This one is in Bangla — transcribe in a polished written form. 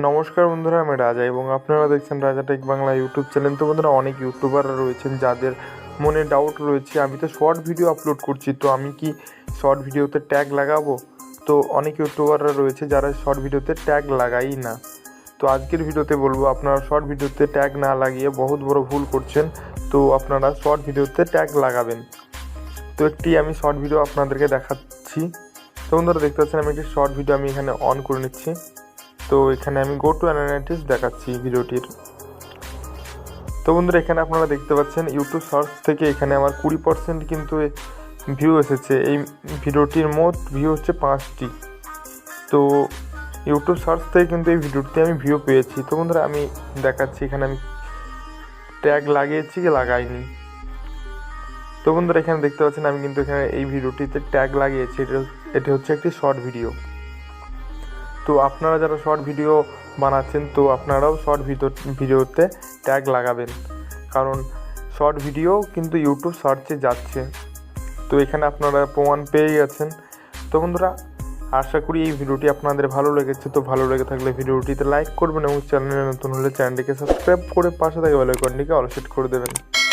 নমস্কার বন্ধুরা, আমি রাজা এবং আপনারা দেখছেন রাজা টেক বাংলা ইউটিউব চ্যানেল। তো বন্ধুরা, অনেক ইউটিউবাররা রয়েছেন যাদের মনে ডাউট রয়েছে, আমি তো শর্ট ভিডিও আপলোড করছি, তো আমি কি শর্ট ভিডিওতে ট্যাগ লাগাবো? তো অনেক ইউটিউবাররা রয়েছে যারা শর্ট ভিডিওতে ট্যাগ লাগাই না। তো আজকের ভিডিওতে বলবো, আপনারা শর্ট ভিডিওতে ট্যাগ না লাগিয়ে বহুত বড় ভুল করছেন। তো আপনারা শর্ট ভিডিওতে ট্যাগ লাগাবেন। তো একটি আমি শর্ট ভিডিও আপনাদেরকে দেখাচ্ছি। তো বন্ধুরা, দেখতে পাচ্ছেন আমি একটি শর্ট ভিডিও আমি এখানে অন করে নিচ্ছি। তো এখানে আমি গো টু অ্যানালাইটিক্স দেখাচ্ছি ভিডিওটির। তো বন্ধুরা, এখানে আপনারা দেখতে পাচ্ছেন ইউটিউব সার্চ থেকে এখানে আমার 20% কিন্তু ভিউ এসেছে। এই ভিডিওটির মোট ভিউ হচ্ছে 5টি। তো ইউটিউব সার্চ থেকে কিন্তু এই ভিডিওটিতে আমি ভিউ পেয়েছি। তো বন্ধুরা, আমি দেখাচ্ছি এখানে আমি ট্যাগ লাগিয়েছি কি লাগাইনি। তো বন্ধুরা, এখানে দেখতে পাচ্ছেন আমি কিন্তু এখানে এই ভিডিওটিতে ট্যাগ লাগিয়েছি। এটি হচ্ছে একটি শর্ট ভিডিও। তো আপনারা যারা শর্ট ভিডিও বানাচ্ছেন, তো আপনারাও শর্ট ভিডিওতে ট্যাগ লাগাবেন, কারণ শর্ট ভিডিও কিন্তু ইউটিউব সার্চে যাচ্ছে। তো এখানে আপনারা প্রমাণ পেয়ে গেছেন। তো বন্ধুরা, আশা করি এই ভিডিওটি আপনাদের ভালো লেগেছে। তো ভালো লেগে থাকলে ভিডিওটিতে লাইক করবেন এবং চ্যানেলে নতুন হলে চ্যানেলটিকে সাবস্ক্রাইব করে পাশে থাকা বেল আইকনটিকে অল সেট করে দেবেন।